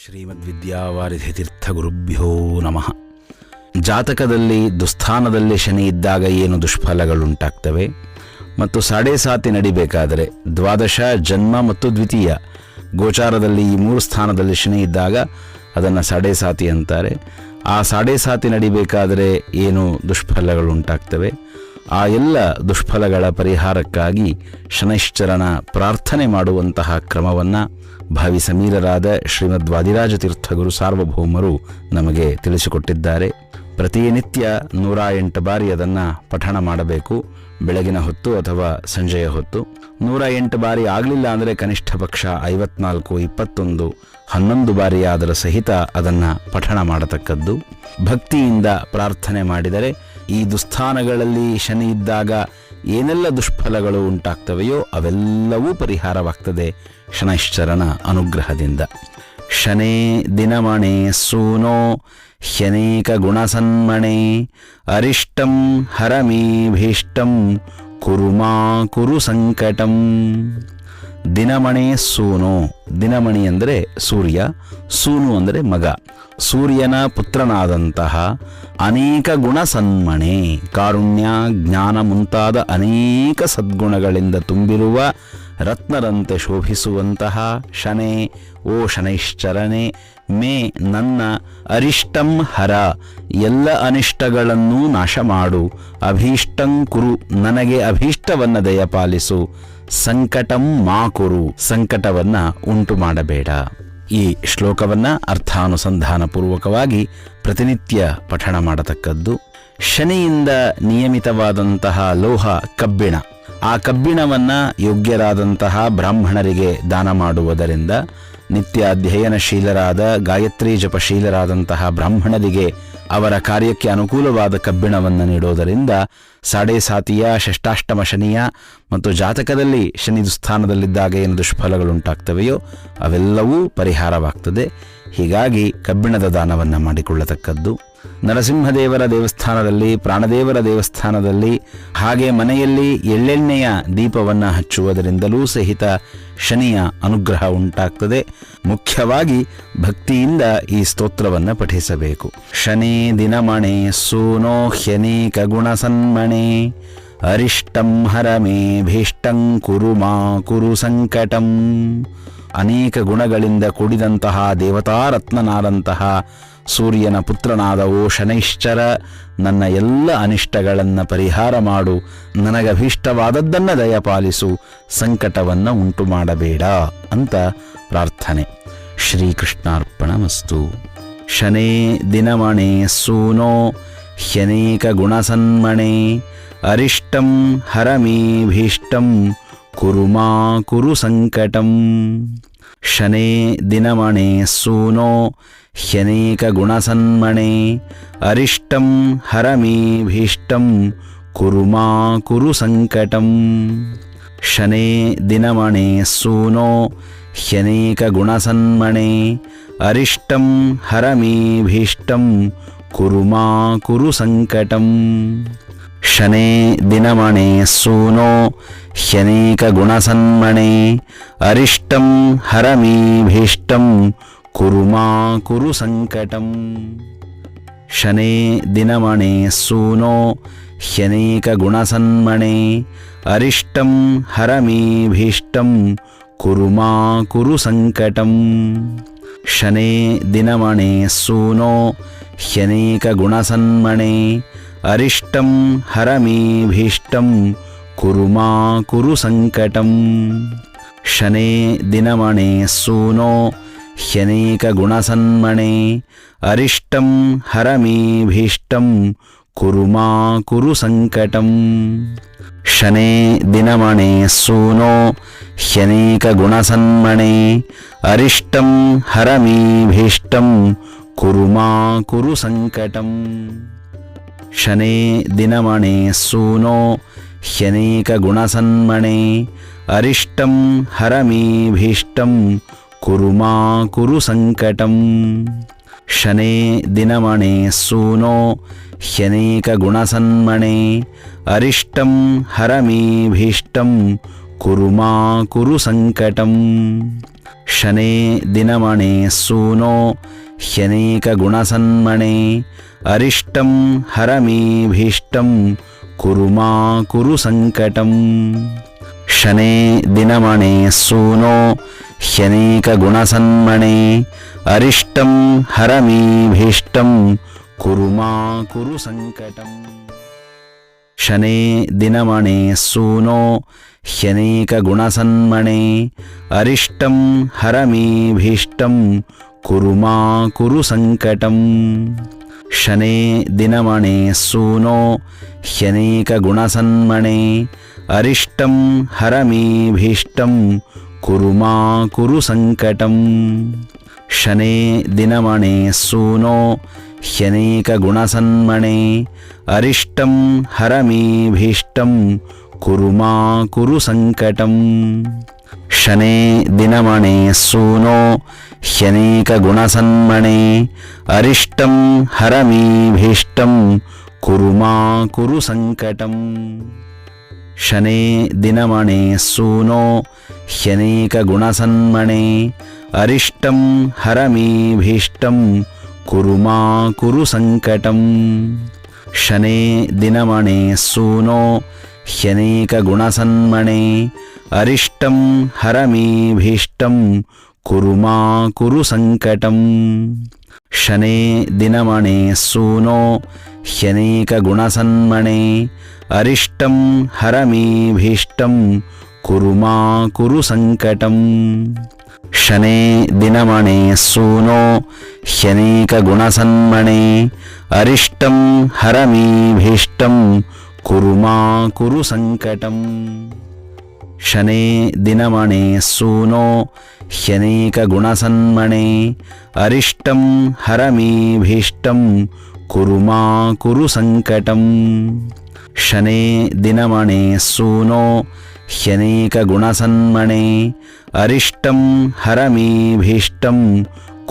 ಶ್ರೀಮದ್ವಿದ್ಯಾವಾರಿಧಿತೀರ್ಥಗುರುಭ್ಯೋ ನಮಃ. ಜಾತಕದಲ್ಲಿ ದುಸ್ಥಾನದಲ್ಲಿ ಶನಿ ಇದ್ದಾಗ ಏನು ದುಷ್ಫಲಗಳುಂಟಾಗ್ತವೆ ಮತ್ತು ಸಾಡೆ ಸಾತಿ ನಡಿಬೇಕಾದರೆ ದ್ವಾದಶ, ಜನ್ಮ ಮತ್ತು ದ್ವಿತೀಯ ಗೋಚಾರದಲ್ಲಿ ಈ ಮೂರು ಸ್ಥಾನದಲ್ಲಿ ಶನಿ ಇದ್ದಾಗ ಅದನ್ನು ಸಾಡೆ ಸಾತಿ ಅಂತಾರೆ. ಆ ಸಾಡೆ ಸಾತಿ ನಡಿಬೇಕಾದರೆ ಏನು ದುಷ್ಫಲಗಳುಂಟಾಗ್ತವೆ, ಆ ಎಲ್ಲ ದುಷ್ಫಲಗಳ ಪರಿಹಾರಕ್ಕಾಗಿ ಶನೈಶ್ಚರನ ಪ್ರಾರ್ಥನೆ ಮಾಡುವಂತಹ ಕ್ರಮವನ್ನು ಭಾವಿ ಸಮೀರರಾದ ಶ್ರೀಮದ್ ವಾದಿರಾಜ ತೀರ್ಥಗುರು ಸಾರ್ವಭೌಮರು ನಮಗೆ ತಿಳಿಸಿಕೊಟ್ಟಿದ್ದಾರೆ. ಪ್ರತಿನಿತ್ಯ 108 ಬಾರಿ ಅದನ್ನು ಪಠಣ ಮಾಡಬೇಕು, ಬೆಳಗಿನ ಹೊತ್ತು ಅಥವಾ ಸಂಜೆಯ ಹೊತ್ತು. 108 ಬಾರಿ ಆಗಲಿಲ್ಲ ಅಂದರೆ ಕನಿಷ್ಠ ಪಕ್ಷ 54, 21, 11 ಬಾರಿ ಅದರ ಸಹಿತ ಅದನ್ನು ಪಠಣ ಮಾಡತಕ್ಕದ್ದು. ಭಕ್ತಿಯಿಂದ ಪ್ರಾರ್ಥನೆ ಮಾಡಿದರೆ ಈ ದುಸ್ಥಾನಗಳಲ್ಲಿ ಶನಿ ಇದ್ದಾಗ ಏನೆಲ್ಲ ದುಷ್ಫಲಗಳು ಉಂಟಾಗ್ತವೆಯೋ ಅವೆಲ್ಲವೂ ಪರಿಹಾರವಾಗ್ತದೆ ಶನೈಶ್ಚರನ ಅನುಗ್ರಹದಿಂದ. ಶನೇ ದಿನಮಣೆ ಸೂನೋ ಹ್ಯನೇಕ ಗುಣಸನ್ಮಣೆ ಅರಿಷ್ಟಂ ಹರಮೀಭೀಷ್ಟಂ ಕುರುಮಾ ಕುರು ಸಂಕಟಂ. ದಿನಮಣೆ ಸೂನೋ, ದಿನಮಣಿ ಅಂದರೆ ಸೂರ್ಯ, ಸೂನು ಅಂದರೆ ಮಗ, ಸೂರ್ಯನ ಪುತ್ರನಾದಂತಹ ಅನೇಕ ಗುಣ ಸನ್ಮಣೆ, ಕಾರುಣ್ಯ, ಜ್ಞಾನ ಮುಂತಾದ ಅನೇಕ ಸದ್ಗುಣಗಳಿಂದ ತುಂಬಿರುವ ರತ್ನರಂತೆ ಶೋಭಿಸುವಂತಹ ಶನೇ, ಓ ಶನೈಶ್ಚರನೆ, ಮೇ ನನ್ನ ಅರಿಷ್ಟಂ ಹರ, ಎಲ್ಲ ಅನಿಷ್ಟಗಳನ್ನೂ ನಾಶ ಮಾಡು, ಅಭೀಷ್ಟಂ ಕುರು ನನಗೆ ಅಭೀಷ್ಟವನ್ನು ದಯಪಾಲಿಸು, ಸಂಕಟಂ ಮಾ ಕುರು ಸಂಕಟವನ್ನು ಉಂಟು ಮಾಡಬೇಡ. ಈ ಶ್ಲೋಕವನ್ನು ಅರ್ಥಾನುಸಂಧಾನಪೂರ್ವಕವಾಗಿ ಪ್ರತಿನಿತ್ಯ ಪಠಣ ಮಾಡತಕ್ಕದ್ದು. ಶನಿಯಿಂದ ನಿಯಮಿತವಾದಂತಹ ಲೋಹ ಕಬ್ಬಿಣ, ಆ ಕಬ್ಬಿಣವನ್ನು ಯೋಗ್ಯರಾದಂತಹ ಬ್ರಾಹ್ಮಣರಿಗೆ ದಾನ ಮಾಡುವುದರಿಂದ, ನಿತ್ಯ ಅಧ್ಯಯನಶೀಲರಾದ ಗಾಯತ್ರಿ ಜಪಶೀಲರಾದಂತಹ ಬ್ರಾಹ್ಮಣರಿಗೆ ಅವರ ಕಾರ್ಯಕ್ಕೆ ಅನುಕೂಲವಾದ ಕಬ್ಬಿಣವನ್ನು ನೀಡೋದರಿಂದ ಸಾಡೆ ಸಾತಿಯ, ಷಷ್ಟಾಷ್ಟಮ ಶನಿಯ ಮತ್ತು ಜಾತಕದಲ್ಲಿ ಶನಿ ದುಸ್ಥಾನದಲ್ಲಿದ್ದಾಗ ಏನು ದುಷ್ಫಲಗಳುಂಟಾಗ್ತವೆಯೋ ಅವೆಲ್ಲವೂ ಪರಿಹಾರವಾಗ್ತದೆ. ಹೀಗಾಗಿ ಕಬ್ಬಿಣದ ದಾನವನ್ನು ಮಾಡಿಕೊಳ್ಳತಕ್ಕದ್ದು. ನರಸಿಂಹದೇವರ ದೇವಸ್ಥಾನದಲ್ಲಿ, ಪ್ರಾಣದೇವರ ದೇವಸ್ಥಾನದಲ್ಲಿ, ಹಾಗೆ ಮನೆಯಲ್ಲಿ ಎಳ್ಳೆಣ್ಣೆಯ ದೀಪವನ್ನು ಹಚ್ಚುವುದರಿಂದಲೂ ಸಹಿತ ಶನಿಯ ಅನುಗ್ರಹ ಉಂಟಾಗ್ತದೆ. ಮುಖ್ಯವಾಗಿ ಭಕ್ತಿಯಿಂದ ಈ ಸ್ತೋತ್ರವನ್ನು ಪಠಿಸಬೇಕು. ಶನಿ ದಿನಮಣೆ ಸೂನೋ ಹ್ಯನೇಕ ಗುಣಸನ್ಮಣೆ ಅರಿಷ್ಟಂ ಹರಮೇ ಭೀಷ್ಟಂ ಕುರು ಮಾ ಕುರು ಸಂಕಟಂ. ಅನೇಕ ಗುಣಗಳಿಂದ ಕೂಡಿದಂತಹ ದೇವತಾರತ್ನನಾದಂತಹ ಸೂರ್ಯನ ಪುತ್ರನಾದ ಓ ಶನೈಶ್ಚರ, ನನ್ನ ಎಲ್ಲ ಅನಿಷ್ಟಗಳನ್ನು ಪರಿಹಾರ ಮಾಡು, ನನಗಭೀಷ್ಟವಾದದ್ದನ್ನು ದಯಪಾಲಿಸು, ಸಂಕಟವನ್ನು ಉಂಟು ಮಾಡಬೇಡ ಅಂತ ಪ್ರಾರ್ಥನೆ. ಶ್ರೀಕೃಷ್ಣಾರ್ಪಣಮಸ್ತು. ಶನೇ ದಿನಮಣೆ ಸೂನೋ ಹ್ಯನೇಕ ಗುಣಸನ್ಮಣೆ ಅರಿಷ್ಟಂ ಹರಮೀಭೀಷ್ಟಂ ಕುರು ಮಾ ಕುರು ಸಂಕಟಂ. ಶನೇ ದಿನಮಣೆ ಸೂನೋ ಹ್ಯನೇಕ ಗುಣಸನ್ಮಣೆ ಅರಿಷ್ಟಂ ಹರಮೀಭೀಷ್ಟಂ ಕುರು ಮಾ ಕುರು ಸಂಕಟಂ. ಶನೇ ದಿನಮಣೆ ಸೂನೋ ಹ್ಯನೇಕ ಗುಣಸನ್ಮಣೆ ಅರಿಷ್ಟಂ ಹರಮೀಭೀಷ್ಟಂ ಕುರು ಮಾ ಕುರು ಸಂಕಟಂ. ಶನೇ ದಿನಮಣೆ ಸೂನೋ ಹ್ಯನೇಕ ಗುಣಸನ್ಮಣೆ ಅರಿಷ್ಟಂ ಹರಮೀಭೀಷ್ಟಂ ಕುರು ಮಾ ಕುರು ಸಂಕಟಂ. ಶನೇ ದಿನಮಣೆ ಸೂನೋ ಹ್ಯನೇಕ ಗುಣಸನ್ಮಣೆ ಅರಿಷ್ಟಂ ಹರಮೀಭೀಷ್ಟಂ ಕುರು ಮಾ ಕುರು ಸಂಕಟಂ. ಶನೇ ದಿನಮಣೆ ಸೂನೋ ಹ್ಯನೇಕ ಗುಣಸನ್ಮಣೆ ಅರಿಷ್ಟಂ ಹರಮೀಭೀಷ್ಟಂ ಕುರು ಮಾ ಕುರು ಸಂಕಟಂ. ಶನೇ ದಿನಮಣೆ ಸೂನೋ ಹ್ಯನೇಕ ಗುಣಸನ್ಮಣೆ ಅರಿಷ್ಟಂ ಹರಮೀಭೀಷ್ಟಂ ಕುರು ಮಾ ಕುರು ಸಂಕಟಂ. ಶನೇ ದಿನಮಣೆ ಸೂನೋ ಹ್ಯನೇಕ ಗುಣಸನ್ಮಣೆ ಅರಿಷ್ಟಂ ಹರಮೀಭೀಷ್ಟಂ ಕುರು ಮಾ ಕುರು ಸಂಕಟಂ. ಶನೇ ದಿನಮಣೆ ಸೂನೋ ಹ್ಯನೇಕ ಗುಣಸನ್ಮಣೆ ಅರಿಷ್ಟಂ ಹರಮೀಭೀಷ್ಟಂ ಕುರು ಮಾ ಕುರು ಸಂಕಟಂ. ಶನೇ ದಿನಮಣೆ ಸೂನೋ ಹ್ಯನೇಕ ಗುಣಸನ್ಮಣೆ ಅರಿಷ್ಟಂ ಹರಮೀಭೀಷ್ಟಂ ಕುರು ಮಾ ಕುರು ಸಂಕಟಂ. शने दिनमणे सूनो ह्यनेकगुणसन्मणे अरिष्टं हरमीभीष्टं कुरु मा कुरु सङ्कटम् शने दिनमणे सूनो ह्यनेकगुणसन्मणे अरिष्टं हरमीभीष्टं कुरु मा कुरु सङ्कटम् शने दिनमणे सूनो ह्यनेकगुणसन्मणे अरिष्टं हरमीभीष्टं कुरु मा कुरु सङ्कटम् शने दिनमणे सूनो ह्यनेकगुणसन्मणे अरिष्टं हरमीभीष्टं कुरु मा कुरु सङ्कटम् शने दिनमणे सूनो ह्यनेकगुणसन्मणे अरिष्टं हरमीभीष्टं कुरु मा कुरु सङ्कटम् शने दिनमणे सूनो ह्यनेकगुणसन्मणे अरिष्टं हरमीभीष्टं कुरु मा कुरु सङ्कटम् शने दिनमणे सूनो ह्यनेकगुणसन्मणे अरिष्टं हरमीभीष्टं कुरु मा कुरु सङ्कटम् शने दिनमणे सूनो ह्यनेकगुणसन्मणे अरिष्टं हरमीभीष्टं कुरु मा कुरु सङ्कटम् शने दिनमणे सूनो ह्यनेकगुणसन्मणे अरिष्टं हरमीभीष्टं कुरु मा कुरु सङ्कटम् शने दिनमणे सूनो ह्यनेकगुणसन्मणे अरिष्टं हरमीभीष्टं कुरु मा कुरु सङ्कटम् शने दिनमणे सूनो ह्यनेकगुणसन्मणे अरिष्टं हरमीभीष्टं कुरु मा कुरु सङ्कटम् शने दिनमणे सूनो ह्यनेकगुणसन्मणे अरिष्टं हरमीभीष्टं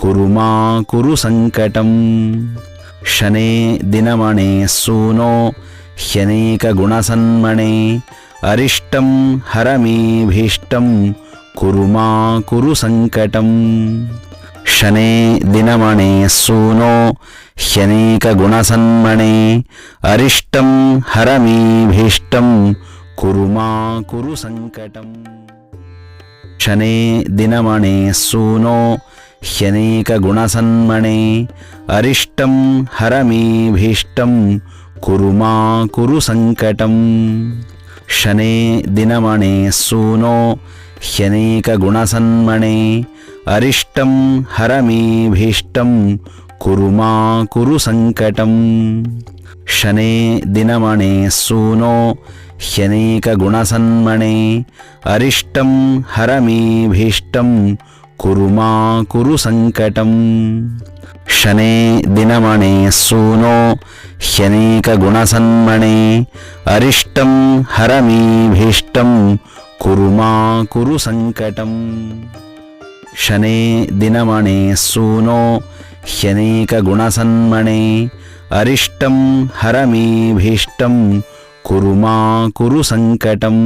कुरु मा कुरु सङ्कटम् शने दिनमणे सूनो ह्यनेकगुणसन्मणे अरिष्टं हरमीभीष्टं कुरु मा कुरु सङ्कटम् शने दिनमणे सूनो ह्यनेकगुणसन्मणे अरिष्टं हरमीभीष्टं कुरु मा कुरु सङ्कटम् शने दिनमणे सूनो ह्यनेकगुणसन्मणे अरिष्टं हरमीभीष्टं कुरु मा कुरु सङ्कटम् शने दिनमणे सूनो ह्यनेकगुणसन्मणे अरिष्टं हरमीभीष्टं कुरु मा कुरु सङ्कटम् शने दिनमणे सूनो ह्यनेकगुणसन्मणे अरिष्टं हरमीभीष्टं कुरु मा कुरु सङ्कटम् शने दिनमणे सूनो ह्यनेकगुणसन्मणे अरिष्टं हरमीभीष्टं कुरु मा कुरु सङ्कटम् शने दिनमणे सूनो ह्यनेकगुणसन्मणे अरिष्टं हरमीभीष्टं कुरु मा कुरु सङ्कटम्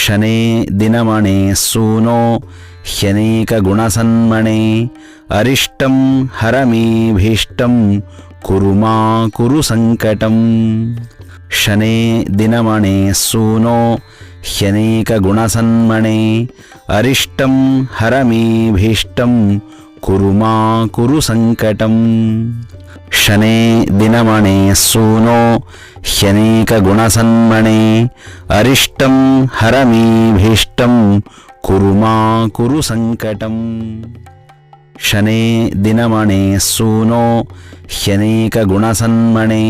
शने दिनमणे सूनो ह्यनेकगुणसन्मणे अरिष्टं हरमीभीष्टं कुरु मा कुरु सङ्कटम् शने दिनमणे सूनो ह्यनेकगुणसन्मणे अरिष्टं हरमीभीष्टं कुरु मा कुरु सङ्कटम् शने दिनमणे सूनो ह्यनेकगुणसन्मणे अरिष्टं हरमीभीष्टं कुरु मा कुरु सङ्कटम् शने दिनमणे सूनो ह्यनेकगुणसन्मणे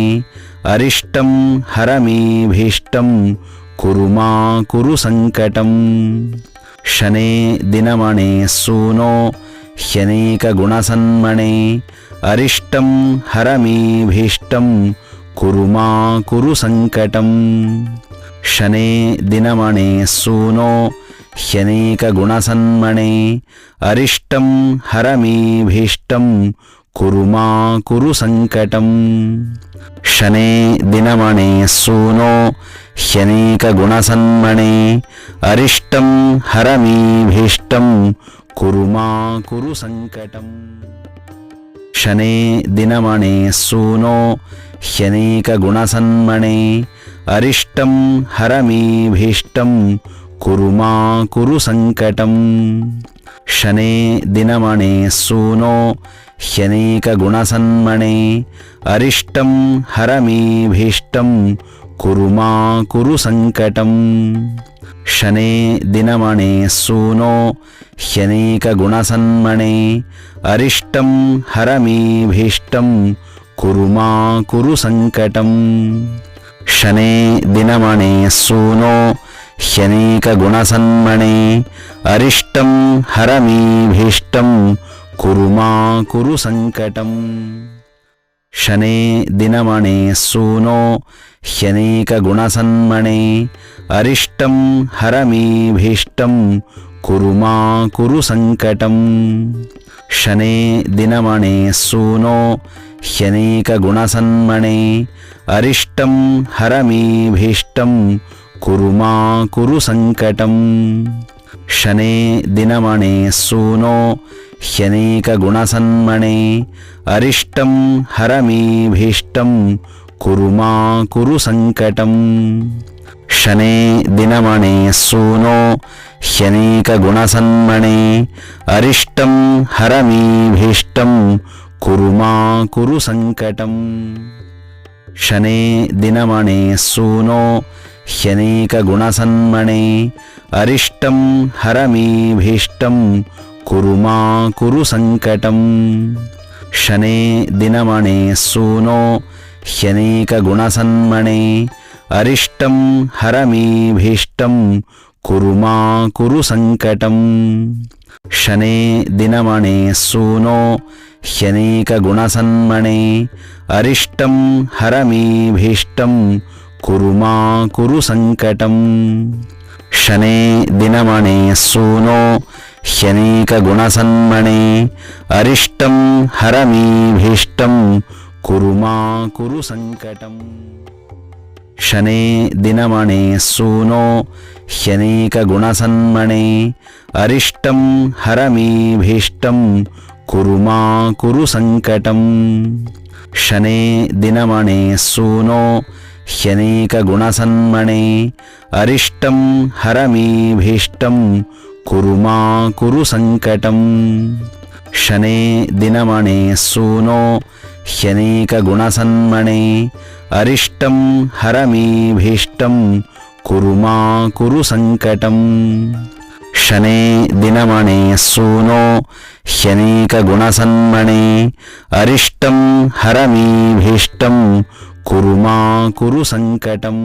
अरिष्टं हरमीभीष्टं कुरु मा कुरु सङ्कटम् शने दिनमणे सूनो ह्यनेकगुणसन्मणे अरिष्टं हरमीभीष्टं कुरु मा कुरु सङ्कटम् शने दिनमणे सूनो ह्यनेकगुणसन्मणे अरिष्टं हरमीभीष्टं कुरु मा कुरु सङ्कटम् शने दिनमणे सूनो ह्यनेकगुणसन्मणे अरिष्टं हरमीभीष्टं कुरु मा कुरु सङ्कटम् शने दिनमणे सूनो ह्यनेकगुणसन्मणे अरिष्टं हरमीभीष्टं कुरु मा कुरु सङ्कटम् शने दिनमणे सूनो ह्यनेकगुणसन्मणे अरिष्टं हरमीभीष्टं कुरु मा कुरु सङ्कटम् शने दिनमणे सूनो ह्यनेकगुणसन्मणे अरिष्टं हरमीभीष्टं कुरु मा कुरु सङ्कटम् शने दिनमणे सूनो ह्यनेकगुणसन्मणे अरिष्टं हरमीभीष्टं कुरु मा कुरु सङ्कटम् शने दिनमणे सूनो ह्यनेकगुणसन्मणे अरिष्टं हरमीभीष्टं कुरु मा कुरु सङ्कटम् शने दिनमणे सूनो ह्यनेकगुणसन्मणे अरिष्टं हरमीभीष्टं कुरु मा कुरु सङ्कटम् शने दिनमणे सूनो ह्यनेकगुणसन्मणे अरिष्टं हरमीभीष्टं कुरु मा कुरु सङ्कटम् शने दिनमणे सूनो ह्यनेकगुणसन्मणे अरिष्टं हरमीभीष्टं कुरु मा कुरु सङ्कटम् शने दिनमणे सूनो ह्यनेकगुणसन्मणे अरिष्टं हरमीभीष्टं कुरु मा कुरु सङ्कटम् शने दिनमणे सूनो ह्यनेकगुणसन्मणे अरिष्टं हरमीभीष्टं कुरु मा कुरु सङ्कटम् शने दिनमणे सूनो ह्यनेकगुणसन्मणे अरिष्टं हरमीभीष्टं कुरु मा कुरु सङ्कटम् शने दिनमणे सूनो ह्यनेकगुणसन्मणे अरिष्टं हरमीभीष्टं कुरु मा कुरु सङ्कटम् शने दिनमणे सूनो ह्यनेकगुणसन्मणे अरिष्टं हरमीभीष्टं कुरु मा कुरु सङ्कटम् शने दिनमणे सूनो ह्यनेकगुणसन्मणे अरिष्टं हरमीभीष्टं कुरु मा कुरु सङ्कटम् शने दिनमणे सूनो ह्यनेकगुणसन्मणे अरिष्टं हरमीभीष्टं कुरु मा कुरु सङ्कटम् शने दिनमणे सूनो ह्यनेकगुणसन्मणे अरिष्टं हरमीभीष्टं कुरु मा कुरु सङ्कटम्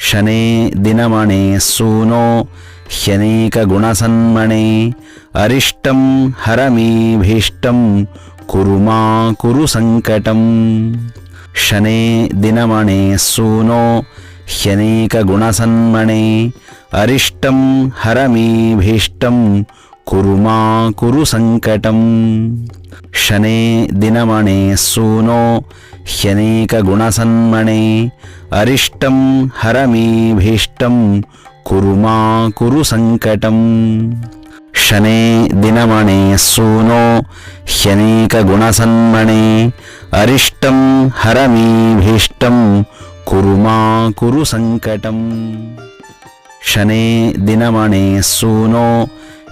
शने दिनमणे सूनो ह्यनेकगुणसन्मणे अरिष्टं हरमीभीष्टं कुरु मा कुरु सङ्कटम् शने दिनमणे सूनो ह्यनेकगुणसन्मणे अरिष्टं हरमीभीष्टं कुरु मा कुरु सङ्कटम् शने दिनमणे सूनो ह्यनेकगुणसन्मणे अरिष्टं हरमीभीष्टं कुरु मा कुरु सङ्कटम् शने दिनमणे सूनो ह्यनेकगुणसन्मणे अरिष्टं हरमीभीष्टं कुरु मा कुरु सङ्कटम् शने दिनमणे सूनो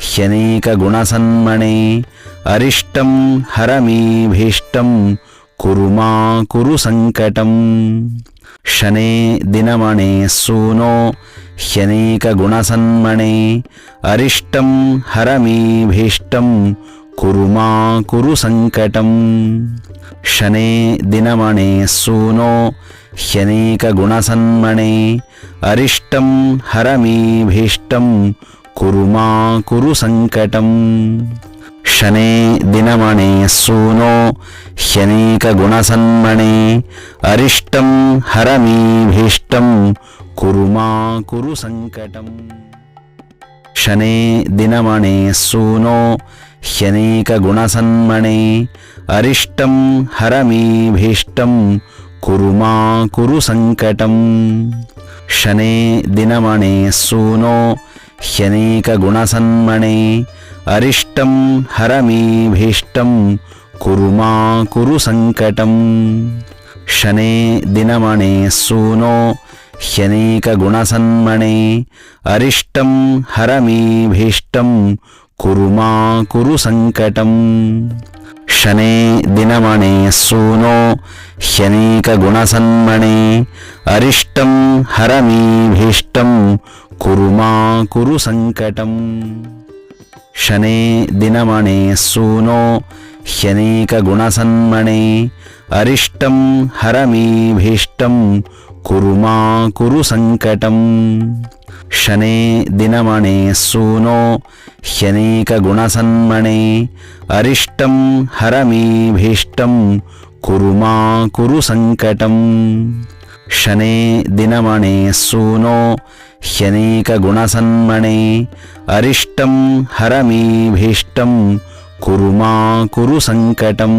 ह्यनेकगुणसन्मणे अरिष्टं हरमीभीष्टं कुरु मा कुरु सङ्कटम् शने दिनमणे सूनो ह्यनेकगुणसन्मणे अरिष्टं हरमीभीष्टं कुरु मा कुरु सङ्कटम् शने दिनमणे सूनो ह्यनेकगुणसन्मणे अरिष्टं हरमीभीष्टं कुरु मा कुरु सङ्कटम् शने दिनमणे सूनो ह्यनेकगुणसन्मणे अरिष्टं हरमीभीष्टं कुरु मा कुरु सङ्कटम् शने दिनमणे सूनो ह्यनेकगुणसन्मणे अरिष्टं हरमीभीष्टं कुरु मा कुरु सङ्कटम् शने दिनमणे सूनो ह्यनेकगुणसन्मणे अरिष्टं हरमीभीष्टं कुरु मा कुरु सङ्कटम् शने दिनमणे सूनो ह्यनेकगुणसन्मणे अरिष्टं हरमीभीष्टं कुरु मा कुरु सङ्कटम् शने दिनमणे सूनो ह्यनेकगुणसन्मणे अरिष्टं हरमीभीष्टं कुरु मा कुरु सङ्कटम् शने दिनमणे सूनो ह्यनेकगुणसन्मणे अरिष्टं हरमीभीष्टं कुरु मा कुरु सङ्कटम् शने दिनमणे सूनो ह्यनेकगुणसन्मणे अरिष्टं हरमीभीष्टं कुरु मा कुरु सङ्कटम् शने दिनमणे सूनो ह्यनेकगुणसन्मणे अरिष्टं हरमीभीष्टं कुरु मा कुरु सङ्कटम्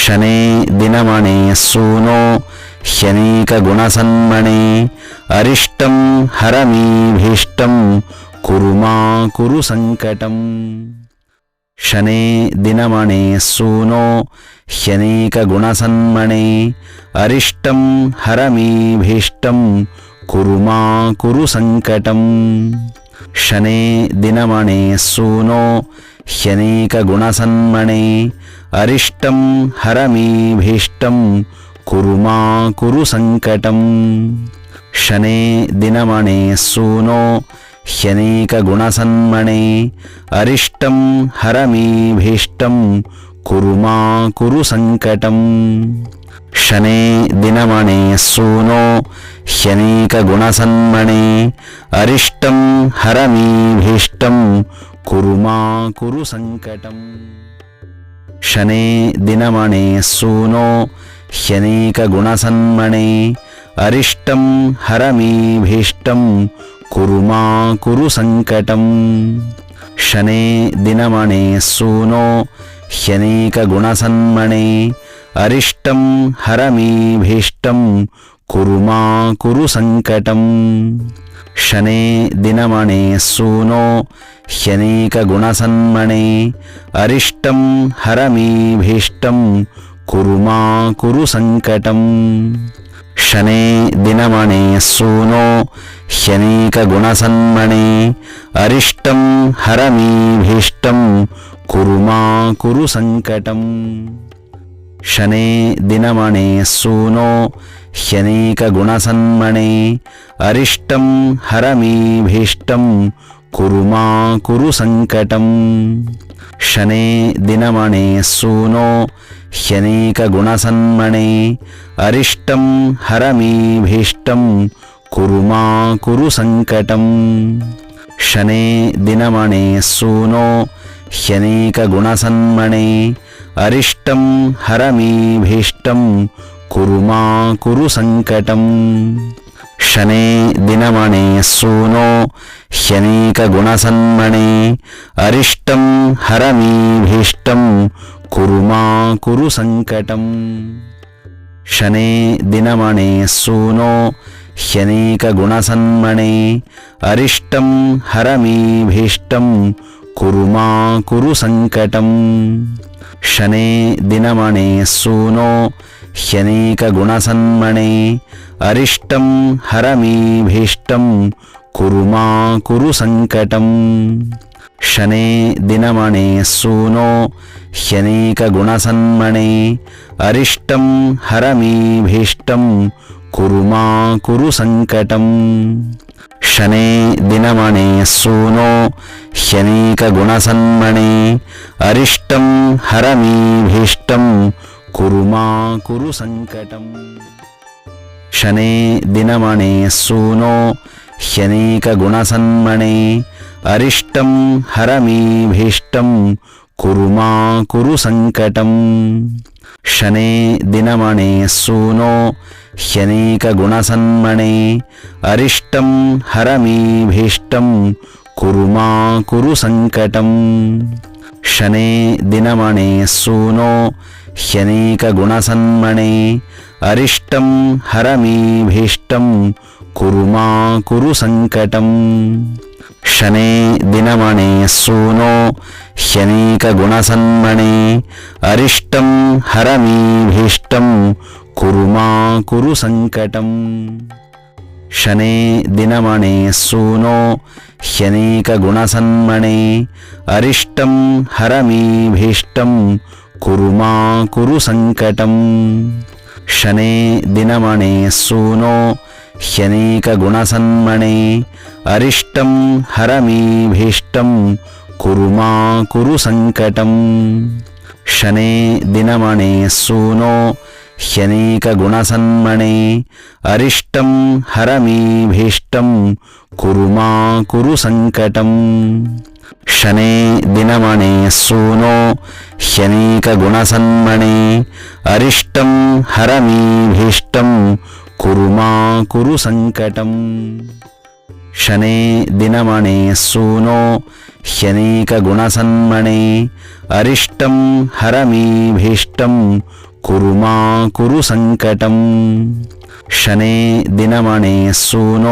शने दिनमणे सूनो ह्यनेकगुणसन्मणे अरिष्टं हरमीभीष्टं कुरु मा कुरु सङ्कटम् शने दिनमणे सूनो ह्यनेकगुणसन्मणे अरिष्टं हरमीभीष्टं कुरु मा कुरु सङ्कटम् शने दिनमणे सूनो ह्यनेकगुणसन्मणे अरिष्टं हरमीभीष्टं कुरु मा कुरु सङ्कटम् शने दिनमणे सूनो ह्यनेकगुणसन्मणे अरिष्टं हरमीभीष्टं कुरु मा कुरु सङ्कटम् शने दिनमणे सूनो ह्यनेकगुणसन्मणे अरिष्टं हरमीभीष्टं कुरु मा कुरु सङ्कटम् शने दिनमणे सूनो ह्यनेकगुणसन्मणे अरिष्टं हरमीभीष्टं कुरु मा कुरु सङ्कटम् शने दिनमणे सूनो ह्यनेकगुणसन्मणे अरिष्टं हरमीभीष्टं कुरु मा कुरु सङ्कटम् शने दिनमणे सूनो ह्यनेकगुणसन्मणे अरिष्टं हरमीभीष्टं कुरु मा कुरु सङ्कटम् शने दिनमणे सूनो ह्यनेकगुणसन्मणे अरिष्टं हरमीभीष्टं कुरु मा कुरु सङ्कटम् शने दिनमणे सूनो ह्यनेकगुणसन्मणे अरिष्टं हरमीभीष्टं कुरु मा कुरु सङ्कटम् शने दिनमणे सूनो ह्यनेकगुणसन्मणे अरिष्टं हरमीभीष्टं कुरु मा कुरु सङ्कटम् शने दिनमणे सूनो ह्यनेकगुणसन्मणे अरिष्टं हरमीभीष्टं कुरु मा कुरु सङ्कटम् शने दिनमणे सूनो ह्यनेकगुणसन्मणे अरिष्टं हरमीभीष्टं कुरु मा कुरु सङ्कटम् शने दिनमणे सूनो ह्यनेकगुणसन्मणे अरिष्टं हरमीभीष्टं कुरु मा कुरु सङ्कटम् शने दिनमणे सूनो ह्यनेकगुणसन्मणे अरिष्टं हरमीभीष्टं कुरु मा कुरु सङ्कटम् शने दिनमणे सूनो ह्यनेकगुणसन्मणे अरिष्टं हरमीभीष्टं कुरु मा कुरु सङ्कटम् शने दिनमणे सूनो ह्यनेकगुणसन्मणे अरिष्टं हरमीभीष्टं कुरु मा कुरु सङ्कटम् शने दिनमणे सूनो ह्यनेकगुणसन्मणे अरिष्टं हरमीभीष्टं कुरु मा कुरु सङ्कटम् शने दिनमणे सूनो ह्यनेकगुणसन्मणे अरिष्टं हरमीभीष्टं कुरु मा कुरु सङ्कटम् शने दिनमणे सूनो ह्यनेकगुणसन्मणे अरिष्टं हरमीभीष्टं कुरु मा कुरु सङ्कटम् ಶನೇ ದಿನಮಣೆ ಸೂನೋ ಹ್ಯನೇಕ ಗುಣಸನ್ಮಣೆ ಅರಿಷ್ಟಂ ಹರಮೀಭೀಷ್ಟಂ ಕುರು ಮಾ ಕುರು ಸಂಕಟಂ. ಶನೇ ದಿನಮಣೆ ಸೂನೋ ಹ್ಯನೇಕ ಗುಣಸನ್ಮಣೆ ಅರಿಷ್ಟಂ ಹರಮೀಭೀಷ್ಟಂ ಕುರು ಮಾ ಕುರು ಸಂಕಟಂ. ಶನೇ ದಿನಮಣೆ ಸೂನೋ ಹ್ಯನೇಕ ಗುಣಸನ್ಮಣೆ ಅರಿಷ್ಟಂ ಹರಮೀಭೀಷ್ಟಂ ಕುರು ಮಾ ಕುರು ಸಂಕಟಂ. ಶನೇ ದಿನಮಣೆ ಸೂನೋ ಹ್ಯನೇಕ ಗುಣಸನ್ಮಣೆ ಅರಿಷ್ಟಂ ಹರಮೀಭೀಷ್ಟಂ ಕುರು ಮಾ ಕುರು ಸಂಕಟಂ. ಶನೇ ದಿನಮಣೆ ಸೂನೋ ಹ್ಯನೇಕ ಗುಣಸನ್ಮಣೆ ಅರಿಷ್ಟಂ ಹರಮೀಭೀಷ್ಟಂ ಕುರು ಮಾ ಕುರು ಸಂಕಟಂ. ಶನೇ ದಿನಮಣೆ ಸೂನೋ ಹ್ಯನೇಕ ಗುಣಸನ್ಮಣೆ ಅರಿಷ್ಟಂ ಹರಮೀಭೀಷ್ಟಂ ಕುರು ಮಾ ಕುರು ಸಂಕಟಂ. ಶನೇ ದಿನಮಣೆ ಸೂನೋ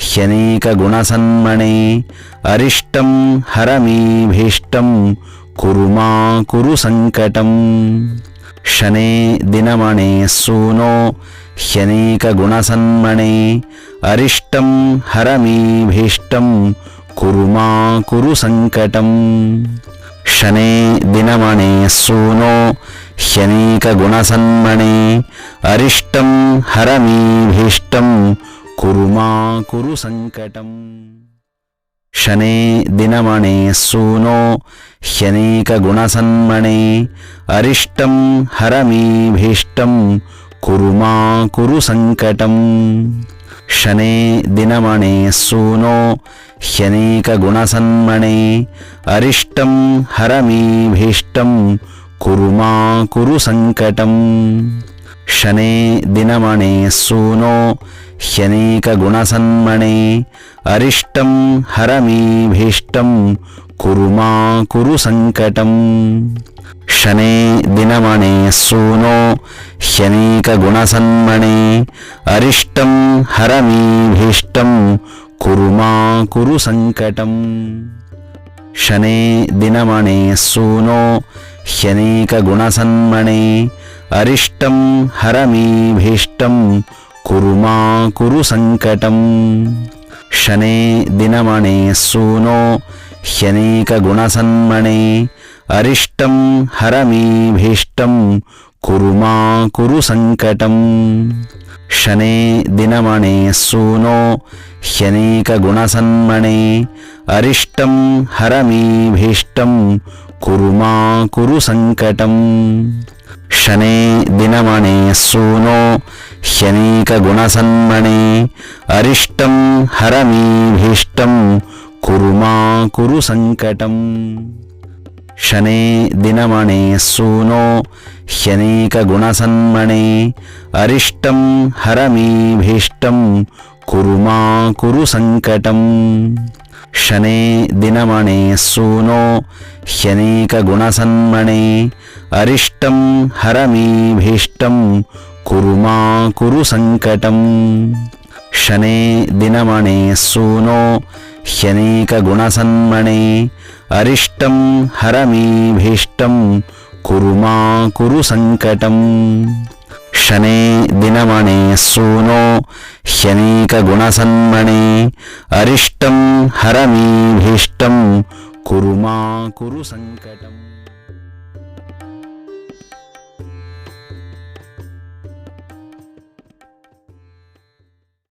ಹ್ಯನೇಕ ಗುಣಸನ್ಮಣೆ ಅರಿಷ್ಟಂ ಹರಮೀಭೀಷ್ಟಂ ಕುರು ಮಾ ಕುರು ಸಂಕಟಂ. ಶನೇ ದಿನಮಣೆ ಸೂನೋ ಹ್ಯನೇಕ ಗುಣಸನ್ಮಣೆ ಅರಿಷ್ಟಂ ಹರಮೀಭೀಷ್ಟಂ ಕುರು ಮಾ ಕುರು ಸಂಕಟಂ. ಶನೇ ದಿನಮಣೆ ಸೂನೋ ಹ್ಯನೇಕ ಗುಣಸನ್ಮಣೆ ಅರಿಷ್ಟಂ ಹರಮೀಭೀಷ್ಟಂ ಕುರು ಮಾ ಕುರು ಸಂಕಟಂ. ಶನೇ ದಿನಮಣೆ ಸೂನೋ ಹ್ಯನೇಕ ಗುಣಸನ್ಮಣೆ ಅರಿಷ್ಟಂ ಹರಮೀಭೀಷ್ಟಂ ಕುರು ಮಾ ಕುರು ಸಂಕಟಂ. ಶನೇ ದಿನಮಣೆ ಸೂನೋ ಹ್ಯನೇಕ ಗುಣಸನ್ಮಣೆ ಅರಿಷ್ಟಂ ಹರಮೀಭೀಷ್ಟಂ ಕುರು ಮಾ ಕುರು ಸಂಕಟಂ. ಶನೇ ದಿನಮಣೆ ಸೂನೋ ಹ್ಯನೇಕ ಗುಣಸನ್ಮಣೆ ಅರಿಷ್ಟಂ ಹರಮೀಭೀಷ್ಟಂ ಕುರು ಮಾ ಕುರು ಸಂಕಟಂ. ಶನೇ ದಿನಮಣೆ ಸೂನೋ ಹ್ಯನೇಕ ಗುಣಸನ್ಮಣೆ ಅರಿಷ್ಟಂ ಹರಮೀಭೀಷ್ಟಂ ಕುರು ಮಾ ಕುರು ಸಂಕಟಂ. ಶನೇ ದಿನಮಣೆ ಸೂನೋ ಹ್ಯನೇಕ ಗುಣಸನ್ಮಣೆ ಅರಿಷ್ಟಂ ಹರಮೀಭೀಷ್ಟಂ ಕುರು ಮಾ ಕುರು ಸಂಕಟಂ. ಶನೇ ದಿನಮಣೆ ಸೂನೋ ಹ್ಯನೇಕ ಗುಣಸನ್ಮಣೆ ಅರಿಷ್ಟಂ ಹರಮೀಭೀಷ್ಟಂ ಕುರು ಮಾ ಕುರು ಸಂಕಟಂ. ಶನೇ ದಿನಮಣೆ ಸೂನೋ ಹ್ಯನೇಕ ಗುಣಸನ್ಮಣೆ ಅರಿಷ್ಟಂ ಹರಮೀಭೀಷ್ಟಂ ಕುರು ಮಾ ಕುರು ಸಂಕಟಂ. ಶನೇ ದಿನಮಣೆ ಸೂನೋ ಹ್ಯನೇಕ ಗುಣಸನ್ಮಣೆ ಅರಿಷ್ಟಂ ಹರಮೀಭೀಷ್ಟಂ ಕುರು ಮಾ ಕುರು ಸಂಕಟಂ. ಶನೇ ದಿನಮಣೆ ಸೂನೋ ಹ್ಯನೇಕ ಗುಣಸನ್ಮಣೆ ಅರಿಷ್ಟಂ ಹರಮೀಭೀಷ್ಟಂ ಕುರು ಮಾ ಕುರು ಸಂಕಟಂ. ಶನೇ ದಿನಮಣೆ ಸೂನೋ ಹ್ಯನೇಕ ಗುಣಸನ್ಮಣೆ ಅರಿಷ್ಟಂ ಹರಮೀಭೀಷ್ಟಂ ಕುರು ಮಾ ಕುರು ಸಂಕಟಂ. ಶನೇ ದಿನಮಣೆ ಸೂನೋ ಹ್ಯನೇಕ ಗುಣಸನ್ಮಣೆ ಅರಿಷ್ಟಂ ಹರಮೀಭೀಷ್ಟಂ ಕುರು ಮಾ ಕುರು ಸಂಕಟಂ. ಶನೇ ದಿನಮಣೆ ಸೂನೋ ಹ್ಯನೇಕ ಗುಣಸನ್ಮಣೆ ಅರಿಷ್ಟಂ ಹರಮೀಭೀಷ್ಟಂ ಕುರು ಮಾ ಕುರು ಸಂಕಟಂ.